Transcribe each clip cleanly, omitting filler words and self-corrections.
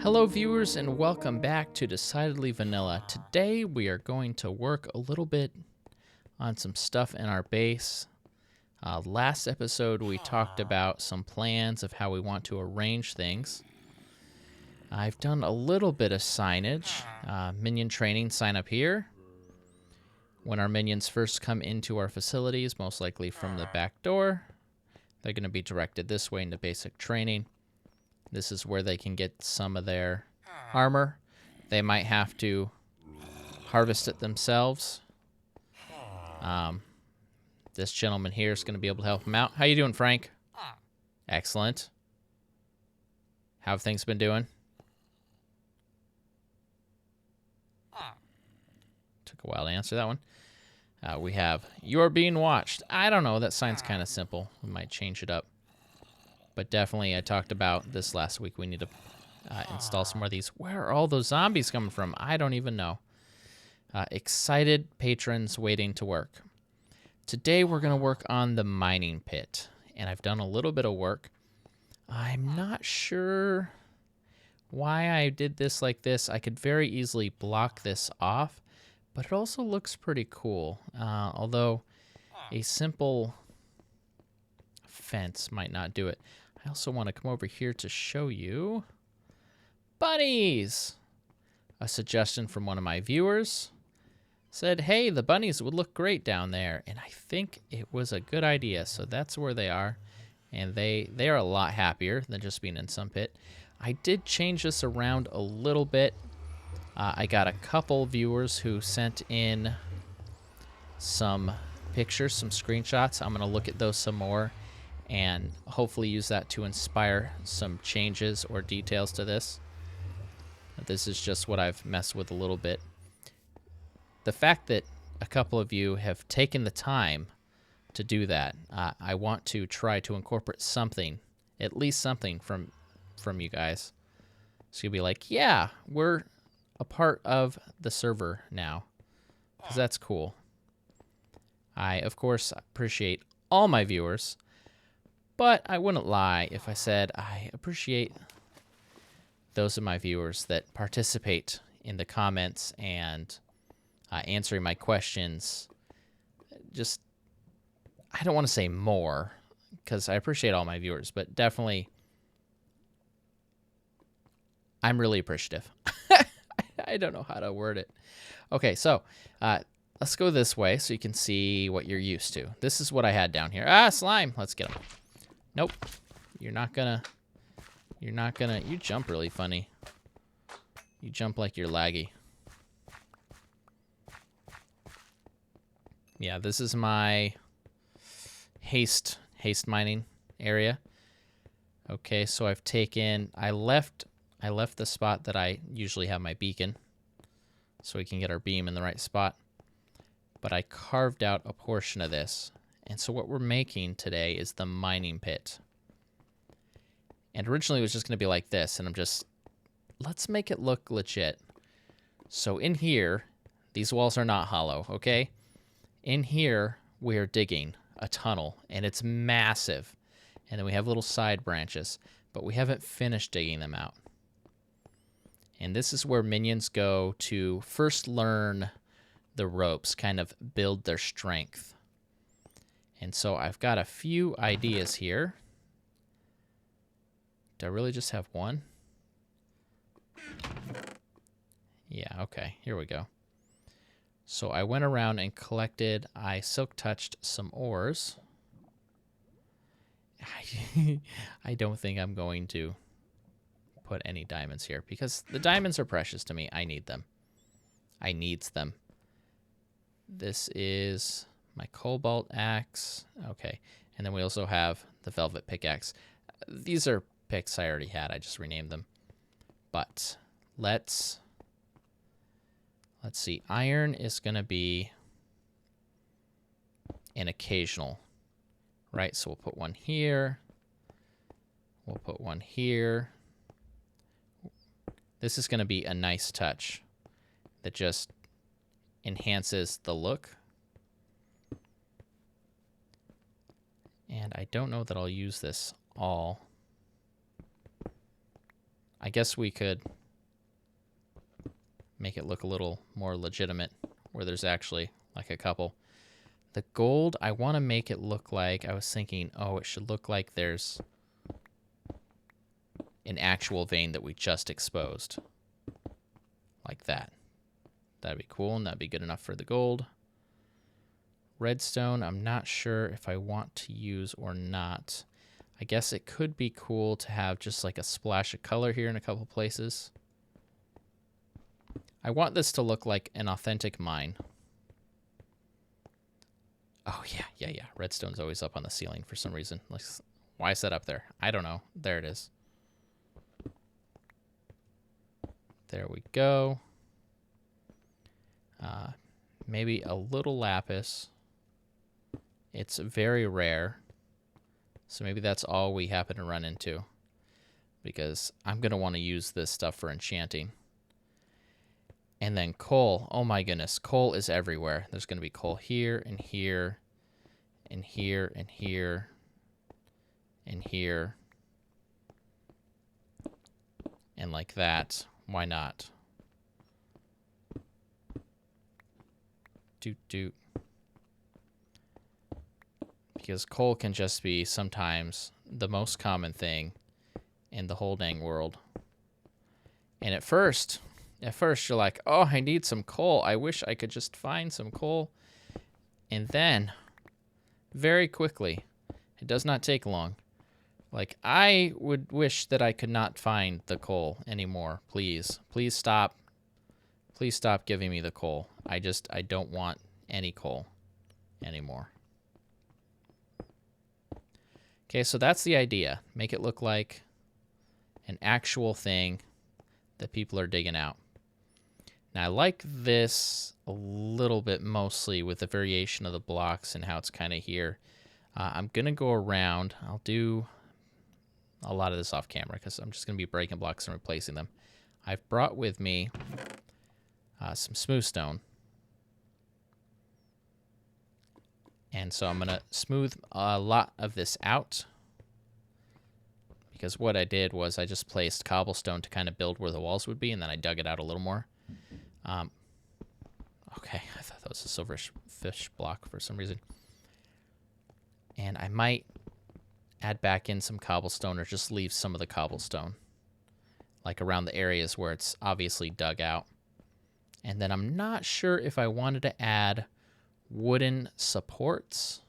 Hello viewers and welcome back to Decidedly Vanilla. Today we are going to work a little bit on some stuff in our base. Last episode we talked about some plans of how we want to arrange things. I've done a little bit of signage. Minion training, sign up here. When our minions first come into our facilities, most likely from the back door, they're going to be directed this way into basic training. This is where they can get some of their armor. They might have to harvest it themselves. This gentleman here is going to be able to help them out. How you doing, Frank? Excellent. How have things been doing? Took a while to answer that one. We have, you're being watched. I don't know, that sign's kind of simple. We might change it up. But definitely, I talked about this last week. We need to install some more of these. Where are all those zombies coming from? I don't even know. Excited patrons waiting to work. Today, we're going to work on the mining pit. And I've done a little bit of work. I'm not sure why I did this like this. I could very easily block this off. But it also looks pretty cool. Although a simple fence might not do it. I also want to come over here to show you bunnies. A suggestion from one of my viewers said, hey, the bunnies would look great down there. And I think it was a good idea. So that's where they are. And they are a lot happier than just being in some pit. I did change this around a little bit. I got a couple viewers who sent in some pictures, some screenshots. I'm going to look at those some more and hopefully use that to inspire some changes or details to this. This is just what I've messed with a little bit. The fact that a couple of you have taken the time to do that, I want to try to incorporate something, at least something from you guys. So you'll be like, yeah, we're a part of the server now, because that's cool. I, of course, appreciate all my viewers, but I wouldn't lie if I said I appreciate those of my viewers that participate in the comments and answering my questions. Just, I don't want to say more, because I appreciate all my viewers, but definitely, I'm really appreciative. I don't know how to word it. Okay, so let's go this way so you can see what you're used to. This is what I had down here. Ah, slime. Let's get him. Nope. You're not gonna, you jump really funny. You jump like you're laggy. Yeah, this is my haste mining area. Okay, so I've taken, I left the spot that I usually have my beacon so we can get our beam in the right spot. But I carved out a portion of this. And so what we're making today is the mining pit. And originally it was just going to be like this. And I'm just, let's make it look legit. So in here, these walls are not hollow, okay? In here, we're digging a tunnel. And it's massive. And then we have little side branches. But we haven't finished digging them out. And this is where minions go to first learn the ropes, kind of build their strength. And so I've got a few ideas here. Do I really just have one? Yeah, okay, here we go. So I went around and collected, I silk touched some ores. I don't think I'm going to put any diamonds here because the diamonds are precious to me. I need them. I needs them. This is my cobalt axe. Okay. And then we also have the velvet pickaxe. These are picks I already had. I just renamed them. But let's see. Iron is going to be an occasional, right? So we'll put one here. We'll put one here. This is going to be a nice touch that just enhances the look. And I don't know that I'll use this all. I guess we could make it look a little more legitimate where there's actually like a couple. The gold, I want to make it look like, I was thinking, oh, it should look like there's an actual vein that we just exposed. Like that. That'd be cool, and that'd be good enough for the gold. Redstone, I'm not sure if I want to use or not. I guess it could be cool to have just like a splash of color here in a couple places. I want this to look like an authentic mine. Oh, yeah. Redstone's always up on the ceiling for some reason. Like, why is that up there? I don't know. There it is. There we go. Maybe a little lapis. It's very rare. So maybe that's all we happen to run into. Because I'm going to want to use this stuff for enchanting. And then coal. Oh my goodness. Coal is everywhere. There's going to be coal here and here and here and here and here. And like that. Why not? Doot. Because coal can just be sometimes the most common thing in the whole dang world. And at first you're like, oh, I need some coal. I wish I could just find some coal. And then, very quickly, it does not take long. Like, I would wish that I could not find the coal anymore. Please. Please stop. Please stop giving me the coal. I don't want any coal anymore. Okay, so that's the idea. Make it look like an actual thing that people are digging out. Now, I like this a little bit mostly with the variation of the blocks and how it's kind of here. I'm going to go around. I'll do a lot of this off camera because I'm just going to be breaking blocks and replacing them. I've brought with me some smooth stone. And so I'm going to smooth a lot of this out. Because what I did was I just placed cobblestone to kind of build where the walls would be, and then I dug it out a little more. Okay, I thought that was a silverfish block for some reason. And I might add back in some cobblestone or just leave some of the cobblestone. Like around the areas where it's obviously dug out. And then I'm not sure if I wanted to add wooden supports.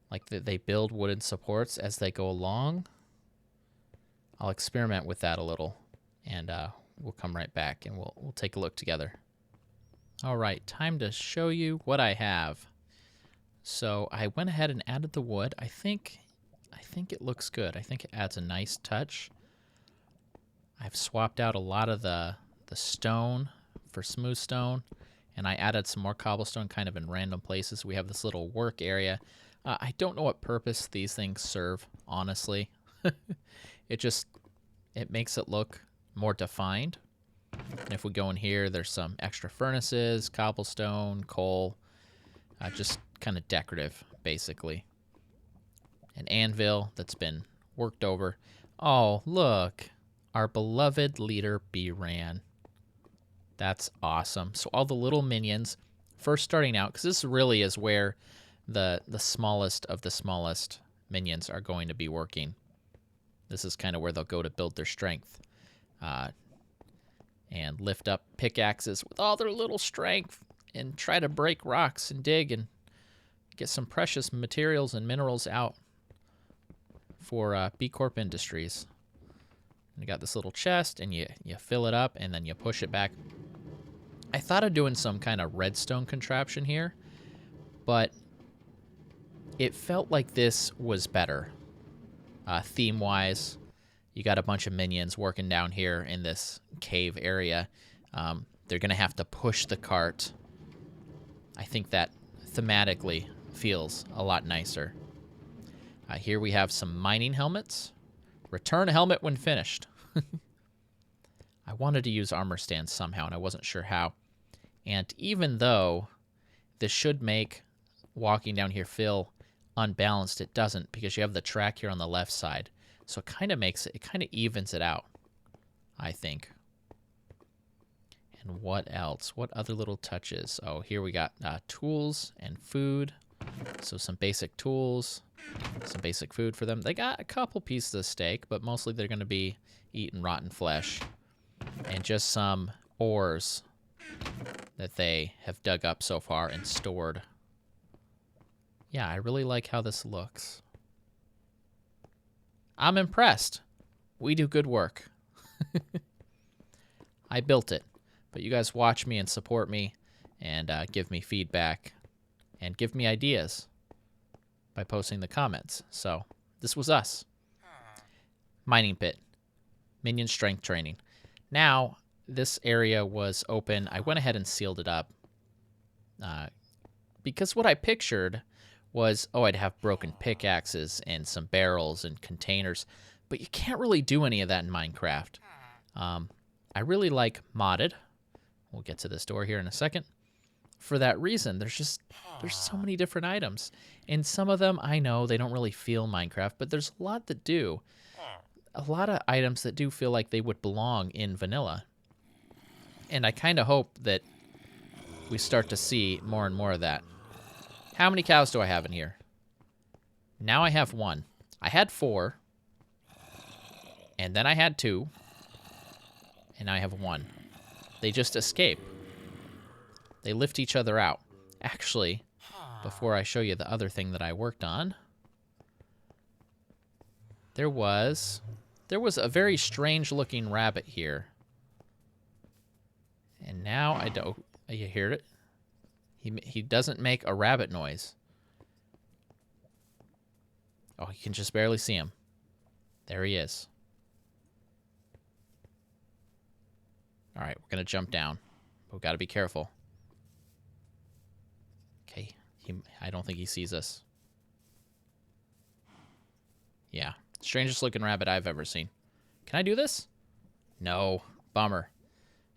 Like they build wooden supports as they go along. I'll experiment with that a little. And we'll come right back and we'll take a look together. All right, time to show you what I have. So I went ahead and added the wood. I think it looks good. I think it adds a nice touch. I've swapped out a lot of the stone for smooth stone, and I added some more cobblestone kind of in random places. We have this little work area. I don't know what purpose these things serve, honestly. It makes it look more defined. And if we go in here, there's some extra furnaces, cobblestone, coal, just kind of decorative, basically. An anvil that's been worked over. Oh, look, our beloved leader bRanN. That's awesome. So all the little minions, first starting out, because this really is where the smallest of the smallest minions are going to be working. This is kind of where they'll go to build their strength. And lift up pickaxes with all their little strength and try to break rocks and dig and get some precious materials and minerals out for B Corp Industries. And you got this little chest, and you fill it up, and then you push it back. I thought of doing some kind of redstone contraption here, but it felt like this was better. Theme-wise, you got a bunch of minions working down here in this cave area. They're going to have to push the cart. I think that thematically feels a lot nicer. Here we have some mining helmets. Return a helmet when finished. I wanted to use armor stands somehow, and I wasn't sure how. And even though this should make walking down here feel unbalanced, it doesn't, because you have the track here on the left side. So it kind of evens it out. I think. And what else? What other little touches? Oh, here we got tools and food. So some basic tools, some basic food for them. They got a couple pieces of steak, but mostly they're going to be eating rotten flesh. And just some ores that they have dug up so far and stored. Yeah, I really like how this looks. I'm impressed. We do good work. I built it, but you guys watch me and support me and give me feedback and give me ideas by posting the comments. So this was us. Mining pit. Minion strength training. Now, this area was open. I went ahead and sealed it up because what I pictured was, oh, I'd have broken pickaxes and some barrels and containers, but you can't really do any of that in Minecraft. I really like modded. We'll get to this door here in a second. For that reason, there's so many different items. And some of them, I know, they don't really feel Minecraft, but there's a lot that do. A lot of items that do feel like they would belong in vanilla. And I kind of hope that we start to see more and more of that. How many cows do I have in here? Now I have 1. I had 4. And then I had 2. And now I have 1. They just escape. They lift each other out. Actually, before I show you the other thing that I worked on, there was a very strange looking rabbit here. And now I don't, you hear it? He doesn't make a rabbit noise. Oh, you can just barely see him. There he is. All right, we're going to jump down. We've got to be careful. Okay, I don't think he sees us. Yeah, strangest looking rabbit I've ever seen. Can I do this? No, bummer.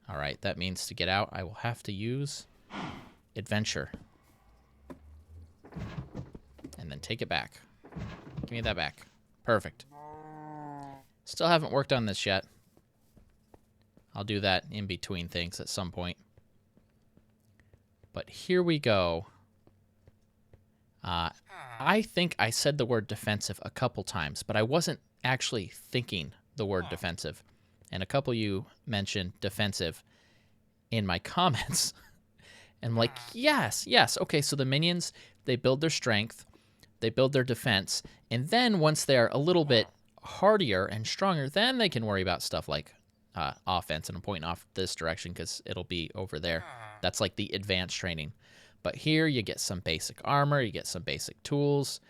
All right, that means to get out, I will have to use adventure. And then take it back. Give me that back. Perfect. Still haven't worked on this yet. I'll do that in between things at some point. But here we go. I think I said the word defensive a couple times, but I wasn't actually thinking the word defensive. And a couple of you mentioned defensive in my comments. And I'm like, yes. Okay, so the minions, they build their strength, they build their defense, and then once they're a little bit hardier and stronger, then they can worry about stuff like offense. And I'm pointing off this direction because it'll be over there. That's like the advanced training. But here you get some basic armor, you get some basic tools,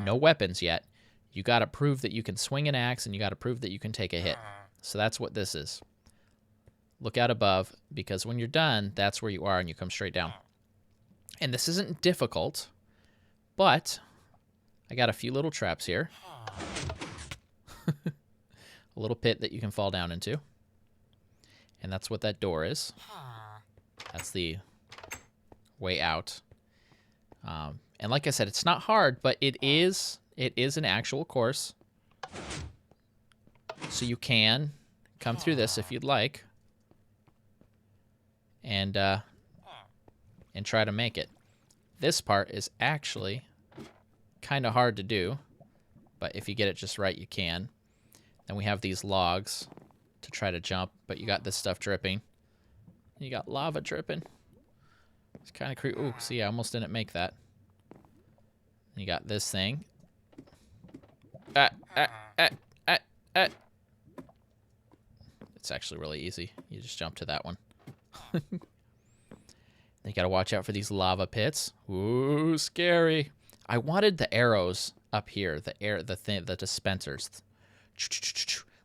no weapons yet. You got to prove that you can swing an axe, and you got to prove that you can take a hit. So that's what this is. Look out above, because when you're done, that's where you are, and you come straight down. And this isn't difficult, but I got a few little traps here. A little pit that you can fall down into. And that's what that door is. That's the way out. And like I said, it's not hard, but it is an actual course. So you can come through this if you'd like. And try to make it. This part is actually kind of hard to do, but if you get it just right, you can. Then we have these logs to try to jump, but you got this stuff dripping. You got lava dripping. It's kind of creepy. Ooh, see, I almost didn't make that. You got this thing. It's actually really easy. You just jump to that one. You gotta watch out for these lava pits. Ooh, scary. I wanted the arrows up here, the dispensers,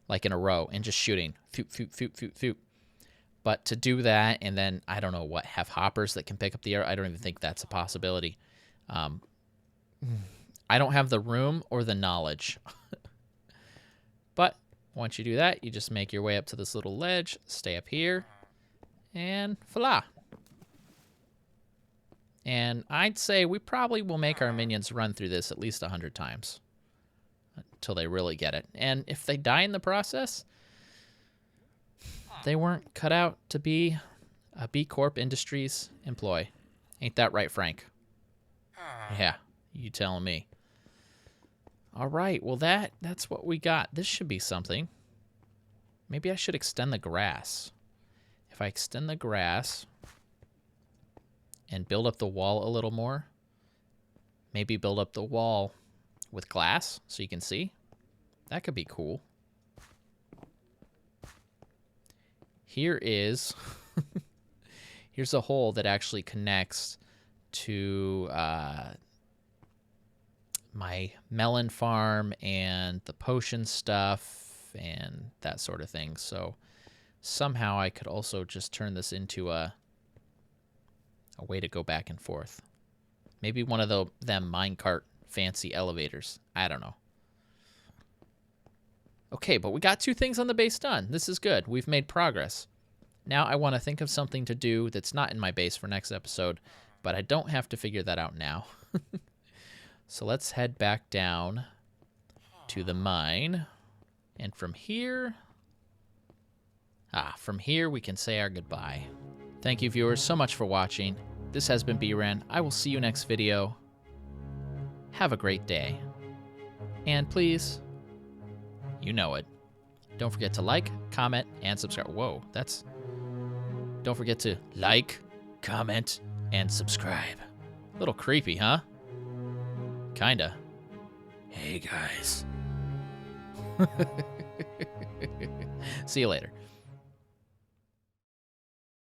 like in a row, and just shooting. Phoop. But to do that, and then, I don't know what, have hoppers that can pick up the arrow, I don't even think that's a possibility. I don't have the room or the knowledge. But once you do that, you just make your way up to this little ledge, stay up here, and voila. And I'd say we probably will make our minions run through this at least 100 times until they really get it. And if they die in the process, they weren't cut out to be a B Corp Industries employee. Ain't that right, Frank? Yeah, you telling me. All right, well, that's what we got. This should be something. Maybe I should extend the grass. If I extend the grass and build up the wall a little more, maybe build up the wall with glass so you can see. That could be cool. Here is, here's a hole that actually connects to my melon farm and the potion stuff and that sort of thing. So somehow I could also just turn this into a way to go back and forth. Maybe one of them minecart fancy elevators. I don't know. Okay, but we got 2 things on the base done. This is good. We've made progress. Now I want to think of something to do that's not in my base for next episode, but I don't have to figure that out now. So let's head back down to the mine. And from here we can say our goodbye. Thank you, viewers, so much for watching. This has been bRanN. I will see you next video. Have a great day. And please, you know it, don't forget to like, comment, and subscribe. Whoa, don't forget to like, comment, and subscribe. A little creepy, huh? Kinda. Hey, guys. See you later.